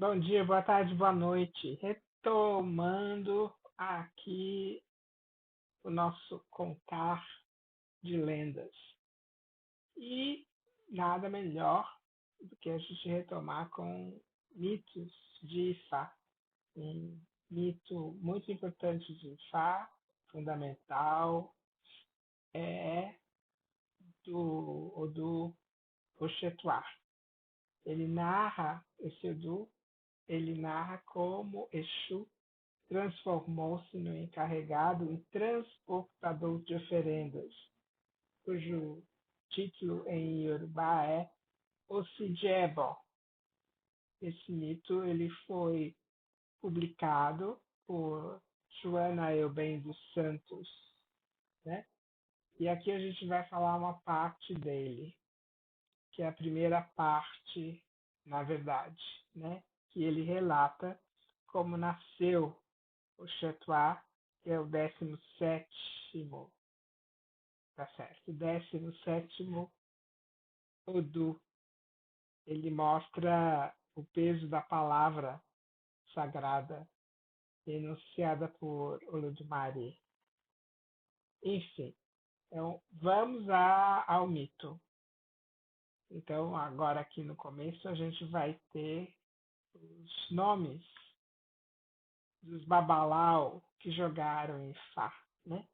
Bom dia, boa tarde, boa noite. Retomando aqui o nosso contar de lendas. E nada melhor do que a gente retomar com mitos de Ifá. Um mito muito importante de Ifá, fundamental, é do Odu Oxetuá. Ele narra como Exu transformou-se no encarregado e transportador de oferendas, cujo título em Yorubá é Osijebo. Esse mito ele foi publicado por Joana Eubem dos Santos, né? E aqui a gente vai falar uma parte dele, que é a primeira parte, na verdade, né? Que ele relata como nasceu o Chetuá, que é o 17º, tá certo? O 17º Odu. Ele mostra o peso da palavra sagrada enunciada por Olodumare. Enfim, então vamos ao mito. Então, agora aqui no começo a gente vai ter os nomes dos babalau que jogaram em Fá, né?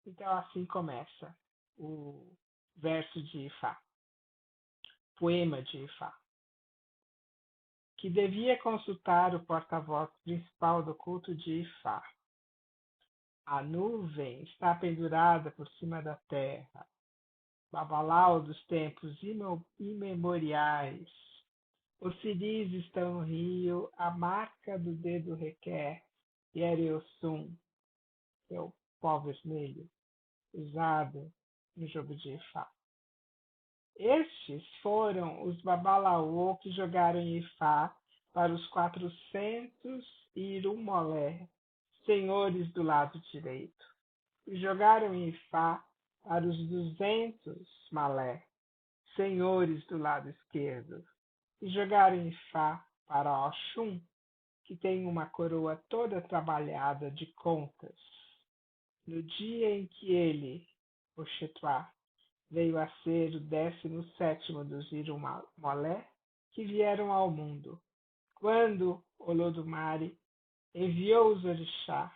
Então assim começa o verso de Ifá, poema de Ifá, que devia consultar o porta-voz principal do culto de Ifá. A nuvem está pendurada por cima da terra, babalau dos tempos imemoriais. Os ciris estão no rio, a marca do dedo requer, e Ereossum, que é o pó vermelho, usado no jogo de Ifá. Estes foram os Babalaô que jogaram em Ifá para os 400 Irumolé, senhores do lado direito, e jogaram em Ifá para os 200 Malé, senhores do lado esquerdo, e jogaram em Ifá para Oxum, que tem uma coroa toda trabalhada de contas. No dia em que ele, Oxetuá, veio a ser o 17º dos Irumolé que vieram ao mundo. Quando Olodumare enviou os orixá,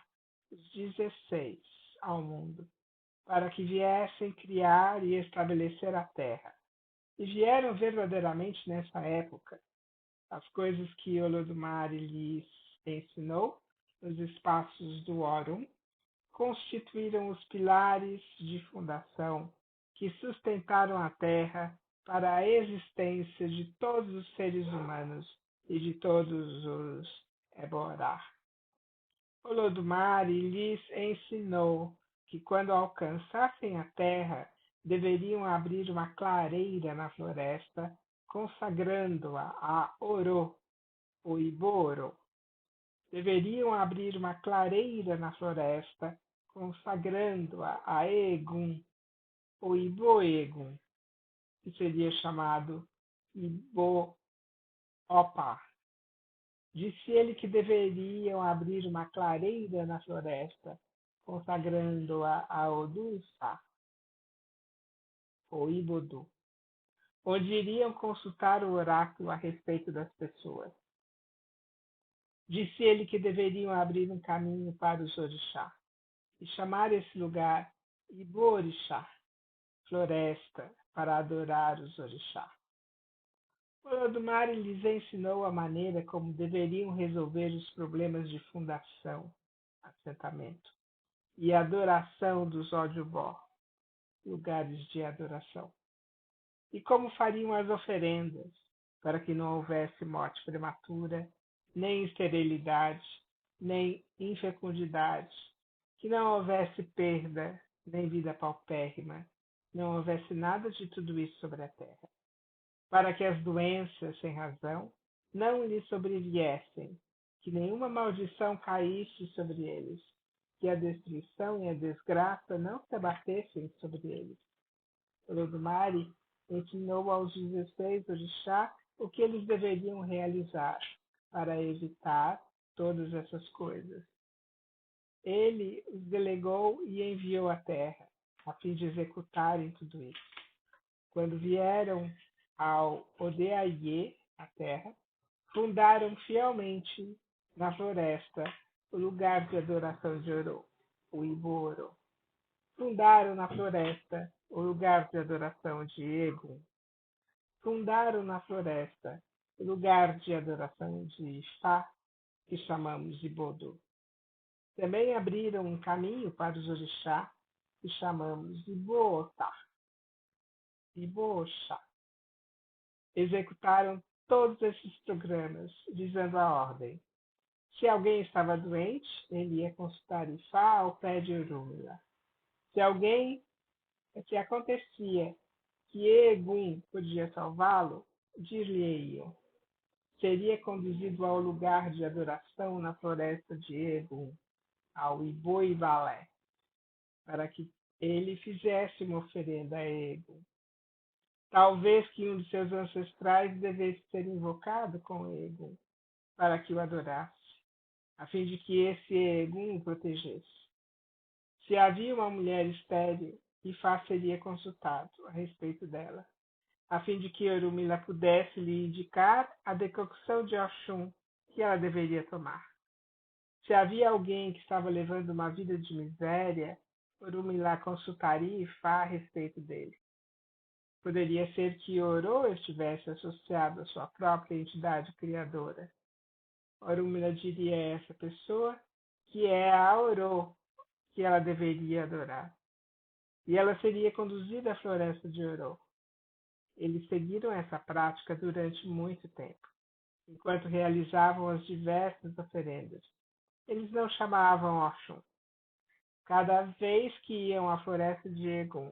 os 16, ao mundo, para que viessem criar e estabelecer a terra. E vieram verdadeiramente nessa época. As coisas que Olodumare lhes ensinou nos espaços do Orum constituíram os pilares de fundação que sustentaram a Terra para a existência de todos os seres humanos e de todos os Eborá. Olodumare lhes ensinou que quando alcançassem a terra, deveriam abrir uma clareira na floresta, consagrando-a a Oro, o Iboro. Deveriam abrir uma clareira na floresta, consagrando-a a Egum, o Iboegum, que seria chamado Ibo-Opa. Disse ele que deveriam abrir uma clareira na floresta, consagrando-a a Odusa, ou Ibodu, onde iriam consultar o oráculo a respeito das pessoas. Disse ele que deveriam abrir um caminho para os orixá e chamar esse lugar Ibo-Orixá, floresta, para adorar os orixá. Olodumare lhes ensinou a maneira como deveriam resolver os problemas de fundação, assentamento, e adoração dos Ojubó, lugares de adoração, e como fariam as oferendas, para que não houvesse morte prematura, nem esterilidade, nem infecundidade, que não houvesse perda, nem vida paupérrima, não houvesse nada de tudo isso sobre a terra, para que as doenças sem razão não lhes sobreviessem, que nenhuma maldição caísse sobre eles, que a destruição e a desgraça não se abatessem sobre eles. Olodumare ensinou aos 16 orixá o que eles deveriam realizar, para evitar todas essas coisas. Ele os delegou e enviou à terra, a fim de executarem tudo isso. Quando vieram ao Odeaie, a terra, fundaram fielmente na floresta o lugar de adoração de Oro, o Iboro. Fundaram na floresta o lugar de adoração de Egum. Fundaram na floresta o lugar de adoração de Ifá, que chamamos de Bodo. Também abriram um caminho para os orixá, que chamamos de Bootá e Boxá. Executaram todos esses programas, visando a ordem. Se alguém estava doente, ele ia consultar Ifá ao pé de Orúmila. Se acontecia que Egum podia salvá-lo, dir-lhe-iam. Seria conduzido ao lugar de adoração na floresta de Egum, ao Iboibalé, para que ele fizesse uma oferenda a Egum. Talvez que um de seus ancestrais devesse ser invocado com Egum, para que o adorasse, a fim de que esse Egum o protegesse. Se havia uma mulher estéril, Ifá seria consultado a respeito dela, a fim de que Orúmila pudesse lhe indicar a decocção de Oxum que ela deveria tomar. Se havia alguém que estava levando uma vida de miséria, Orúmila consultaria Ifá a respeito dele. Poderia ser que Oro estivesse associado à sua própria entidade criadora. Orúmila diria a essa pessoa que é a Oro que ela deveria adorar. E ela seria conduzida à floresta de Oro. Eles seguiram essa prática durante muito tempo, enquanto realizavam as diversas oferendas. Eles não chamavam Oxum. Cada vez que iam à floresta de Egum,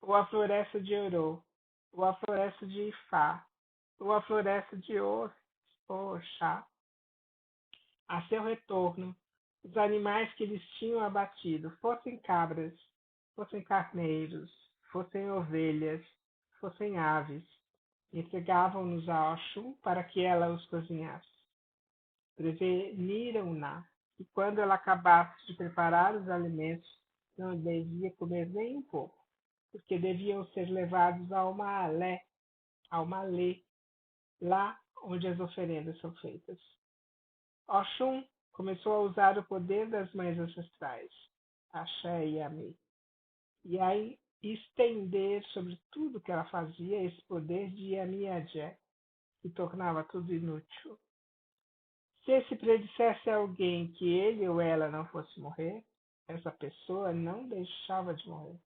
ou à floresta de Oro, ou à floresta de Ifá, ou à floresta de Oxá, a seu retorno, os animais que eles tinham abatido, fossem cabras, fossem carneiros, fossem ovelhas, fossem aves, entregavam-nos a Oxum para que ela os cozinhasse. Preveniram-na que quando ela acabasse de preparar os alimentos, não devia comer nem um pouco, porque deviam ser levados ao Malé, lá onde as oferendas são feitas. Oxum começou a usar o poder das mães ancestrais, Axé e Amê, e a estender sobre tudo que ela fazia esse poder de Yamiadjé, que tornava tudo inútil. Se se predissesse a alguém que ele ou ela não fosse morrer, essa pessoa não deixava de morrer.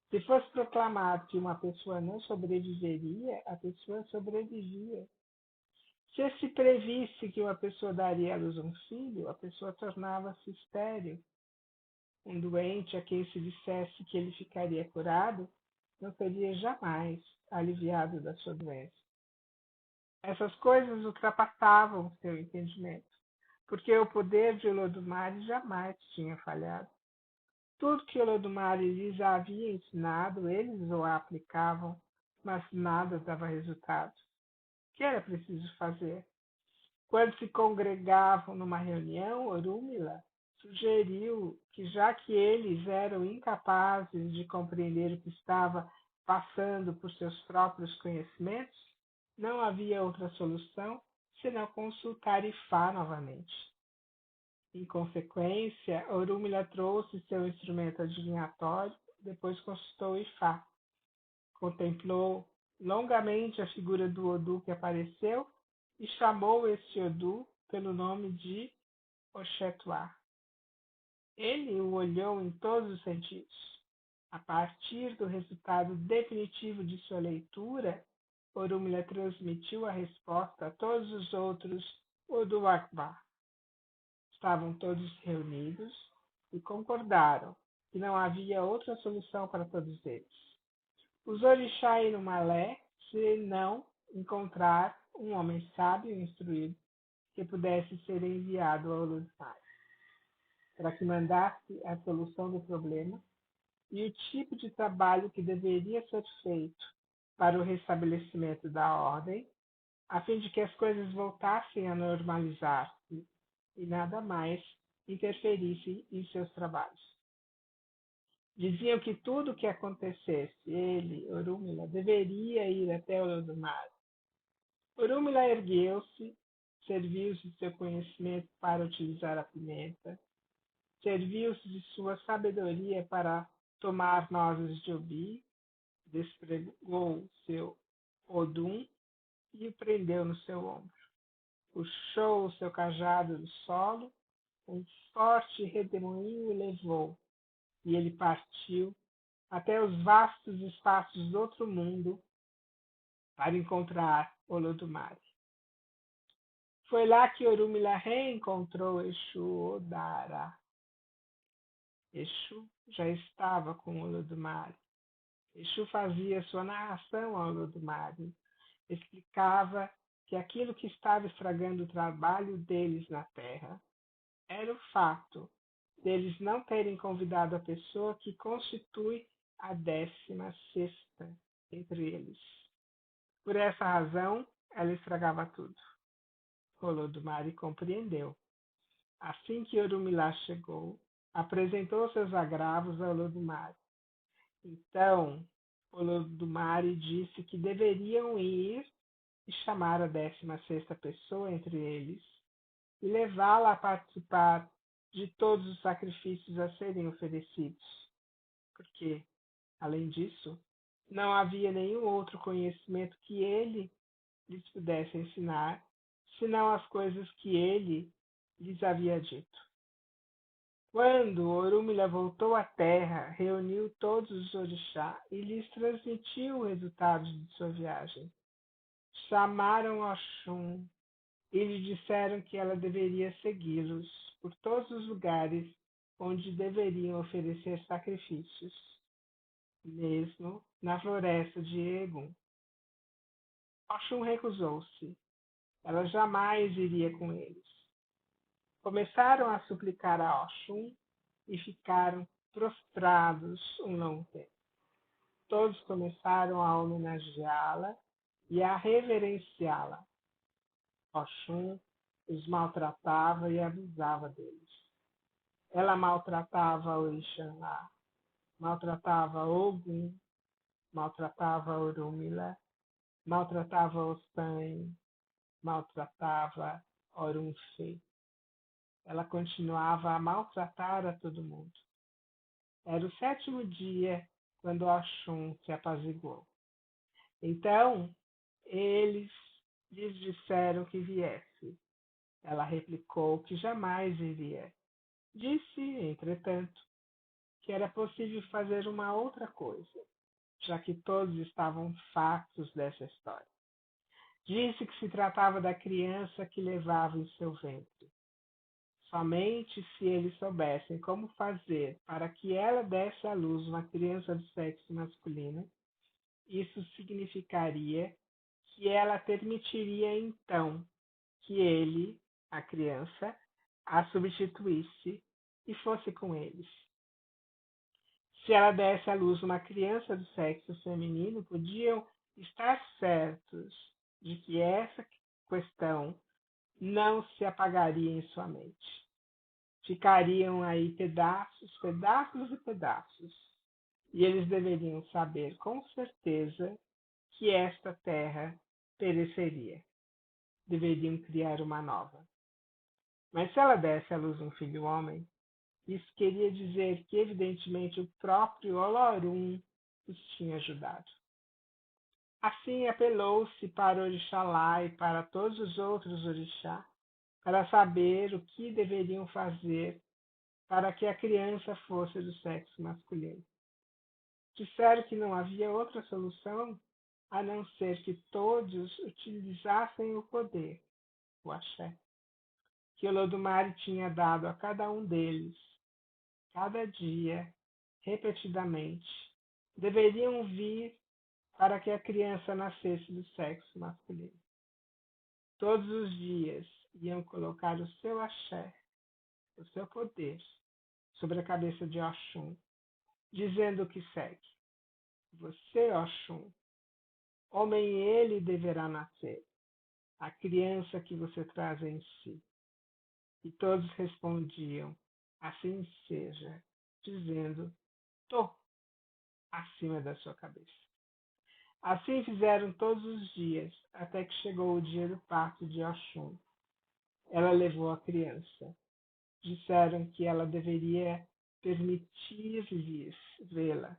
Se fosse proclamado que uma pessoa não sobreviveria, a pessoa sobrevivia. Se previsse que uma pessoa daria à luz um filho, a pessoa tornava-se estéril. Um doente a quem se dissesse que ele ficaria curado, não seria jamais aliviado da sua doença. Essas coisas ultrapassavam seu entendimento, porque o poder de Olodumare jamais tinha falhado. Tudo que Olodumare lhes havia ensinado, eles o aplicavam, mas nada dava resultado. O que era preciso fazer? Quando se congregavam numa reunião, Orúmila sugeriu que, já que eles eram incapazes de compreender o que estava passando por seus próprios conhecimentos, não havia outra solução senão consultar Ifá novamente. Em consequência, Orúmila trouxe seu instrumento adivinhatório, depois consultou Ifá. Contemplou longamente a figura do Odu que apareceu e chamou este Odu pelo nome de Oxetuá. Ele o olhou em todos os sentidos. A partir do resultado definitivo de sua leitura, Orúmila transmitiu a resposta a todos os outros Odu Akbar. Estavam todos reunidos e concordaram que não havia outra solução para todos eles. Os orixá Irumalé, se não encontrar um homem sábio e instruído que pudesse ser enviado ao Ludmar, para que mandasse a solução do problema e o tipo de trabalho que deveria ser feito para o restabelecimento da ordem, a fim de que as coisas voltassem a normalizar-se e nada mais interferisse em seus trabalhos. Diziam que tudo o que acontecesse, ele, Orúmila, deveria ir até Olodumare. Orúmila ergueu-se, serviu-se de seu conhecimento para utilizar a pimenta, serviu-se de sua sabedoria para tomar nozes de obi, despregou seu odum e o prendeu no seu ombro. Puxou o seu cajado do solo, um forte redemoinho o levou, e ele partiu até os vastos espaços do outro mundo para encontrar Olodumare. Foi lá que Orúmila reencontrou Exu Odara. Exu já estava com Olodumare. Exu fazia sua narração ao Olodumare, explicava que aquilo que estava estragando o trabalho deles na Terra era o fato deles não terem convidado a pessoa que constitui a 16ª entre eles. Por essa razão, ela estragava tudo. Olodumare compreendeu. Assim que Orumilá chegou, apresentou seus agravos a Olodumare. Então, Olodumare disse que deveriam ir e chamar a 16ª pessoa entre eles e levá-la a participar de todos os sacrifícios a serem oferecidos, porque, além disso, não havia nenhum outro conhecimento que ele lhes pudesse ensinar, senão as coisas que ele lhes havia dito. Quando Orúmila voltou à terra, reuniu todos os orixás e lhes transmitiu o resultado de sua viagem. Chamaram Oxum e lhe disseram que ela deveria segui-los por todos os lugares onde deveriam oferecer sacrifícios, mesmo na floresta de Egum. Oxum recusou-se. Ela jamais iria com eles. Começaram a suplicar a Oxum e ficaram prostrados um longo tempo. Todos começaram a homenageá-la e a reverenciá-la. Oxum os maltratava e abusava deles. Ela maltratava o Ixaná, maltratava Ogum, maltratava Orúmila, maltratava Ostan, maltratava Orunfê. Ela continuava a maltratar a todo mundo. Era o 7º dia quando Oxum se apaziguou. Então, eles lhes disseram que viesse. Ela replicou que jamais iria. Disse, entretanto, que era possível fazer uma outra coisa, já que todos estavam fartos dessa história. Disse que se tratava da criança que levava em seu ventre. Somente se eles soubessem como fazer para que ela desse à luz uma criança do sexo masculino, isso significaria que ela permitiria então que ele, a criança, a substituísse e fosse com eles. Se ela desse à luz uma criança do sexo feminino, podiam estar certos de que essa questão não se apagaria em sua mente. Ficariam aí pedaços, pedaços e pedaços. E eles deveriam saber com certeza que esta terra pereceria. Deveriam criar uma nova. Mas se ela desse à luz um filho homem, isso queria dizer que, evidentemente, o próprio Olorum os tinha ajudado. Assim, apelou-se para Orixalá e para todos os outros orixás para saber o que deveriam fazer para que a criança fosse do sexo masculino. Disseram que não havia outra solução a não ser que todos utilizassem o poder, o axé, que Olodumare tinha dado a cada um deles, cada dia, repetidamente. Deveriam vir para que a criança nascesse do sexo masculino. Todos os dias iam colocar o seu axé, o seu poder, sobre a cabeça de Oxum, dizendo o que segue: Você, Oxum, homem ele deverá nascer. a criança que você traz em si. E todos respondiam, assim seja, dizendo, tô acima da sua cabeça. Assim fizeram todos os dias, até que chegou o dia do parto de Oxum. Ela levou a criança. Disseram que ela deveria permitir-lhes vê-la.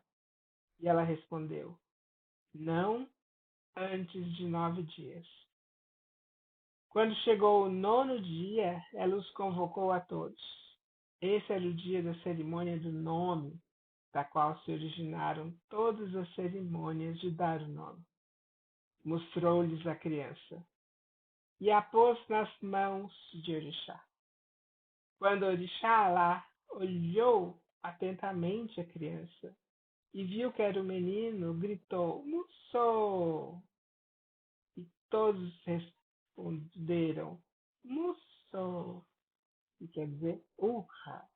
E ela respondeu, não antes de 9 dias. Quando chegou o 9º dia, ela os convocou a todos. Esse era o dia da cerimônia do nome, da qual se originaram todas as cerimônias de dar o nome. Mostrou-lhes a criança e a pôs nas mãos de Orixá. Quando Orixá lá olhou atentamente a criança e viu que era um menino, gritou, Mussou! E todos responderam, Mussou! Que quer dizer, urra!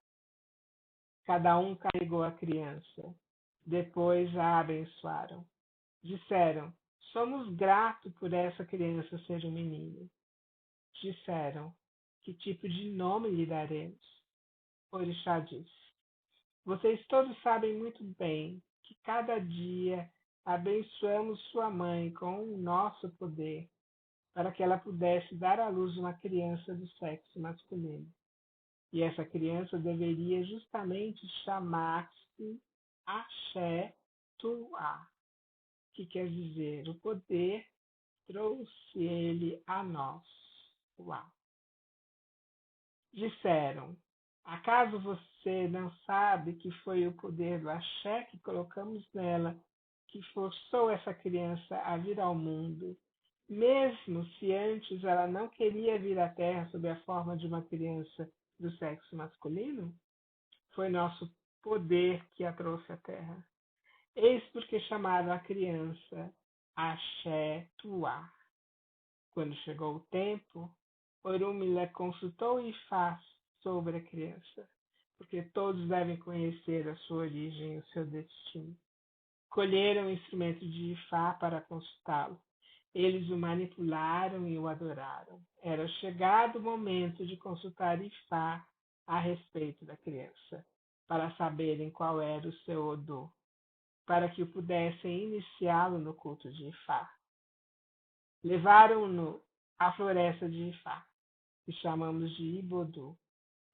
Cada um carregou a criança. Depois a abençoaram. Disseram, somos gratos por essa criança ser um menino. Disseram, que tipo de nome lhe daremos? Orixá disse, vocês todos sabem muito bem que cada dia abençoamos sua mãe com o nosso poder para que ela pudesse dar à luz uma criança do sexo masculino. E essa criança deveria justamente chamar-se Axé Tuá, que quer dizer o poder trouxe ele a nós. Uá. Disseram, acaso você não sabe que foi o poder do axé que colocamos nela que forçou essa criança a vir ao mundo, mesmo se antes ela não queria vir à Terra sob a forma de uma criança do sexo masculino? Foi nosso poder que a trouxe à Terra. Eis porque chamaram a criança Axé Tuá. Quando chegou o tempo, Orúmila consultou Ifá sobre a criança, porque todos devem conhecer a sua origem e o seu destino. Colheram o instrumento de Ifá para consultá-lo. Eles o manipularam e o adoraram. Era chegado o momento de consultar Ifá a respeito da criança, para saberem qual era o seu odor, para que o pudessem iniciá-lo no culto de Ifá. Levaram-no à floresta de Ifá, que chamamos de Ibodu,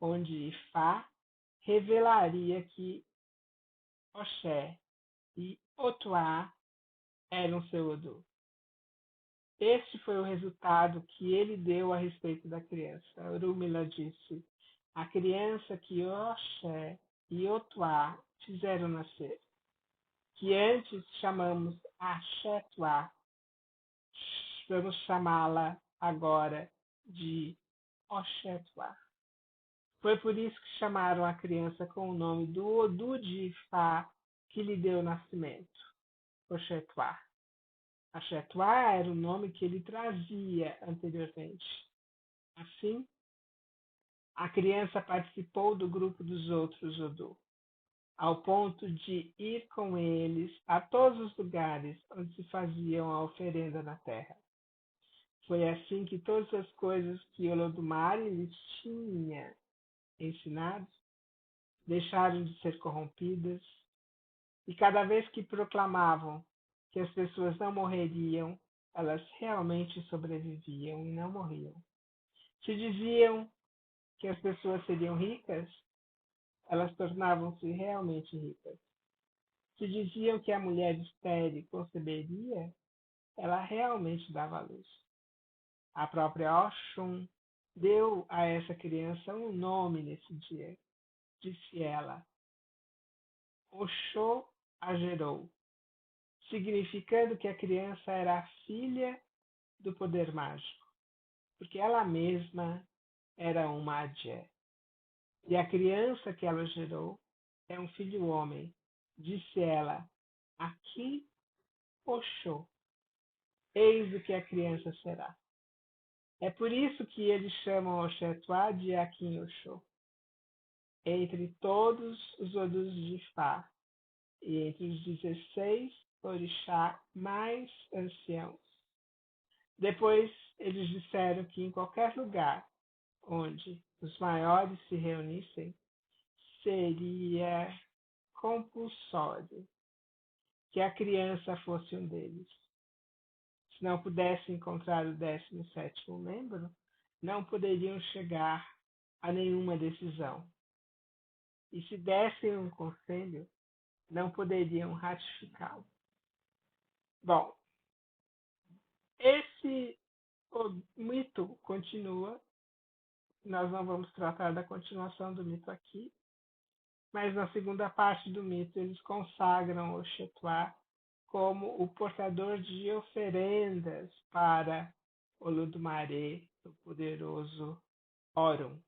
onde Ifá revelaria que Oxé e Otuá eram seu Odu. Este foi o resultado que ele deu a respeito da criança. Orúmila disse, a criança que Oxé e Otuá fizeram nascer, que antes chamamos Axétuá, vamos chamá-la agora de Oxétuá. Foi por isso que chamaram a criança com o nome do Odu de Ifá, que lhe deu nascimento, Oxétuá. Oxétuá era o nome que ele trazia anteriormente. Assim, a criança participou do grupo dos outros Odu, ao ponto de ir com eles a todos os lugares onde se faziam a oferenda na terra. Foi assim que todas as coisas que Olodumare lhes tinha ensinado deixaram de ser corrompidas, e cada vez que proclamavam que as pessoas não morreriam, elas realmente sobreviviam e não morriam. Se diziam que as pessoas seriam ricas, elas tornavam-se realmente ricas. Se diziam que a mulher estéril conceberia, ela realmente dava à luz. A própria Oxum deu a essa criança um nome nesse dia. Disse ela, Oxô a gerou, significando que a criança era a filha do poder mágico, porque ela mesma era uma Adjé. E a criança que ela gerou é um filho homem. Disse ela, Aqui Oxô, eis o que a criança será. É por isso que eles chamam Oxétuá de Akin Oxô. Entre todos os Odus de Ifá, e entre os 16 orixá mais anciãos. Depois, eles disseram que em qualquer lugar onde os maiores se reunissem, seria compulsório que a criança fosse um deles. Se não pudessem encontrar o 17º membro, não poderiam chegar a nenhuma decisão. E se dessem um conselho, não poderiam ratificá-lo. Bom, esse o mito continua. Nós não vamos tratar da continuação do mito aqui, mas na segunda parte do mito eles consagram o Chetuá como o portador de oferendas para Olodumare, o poderoso Orun.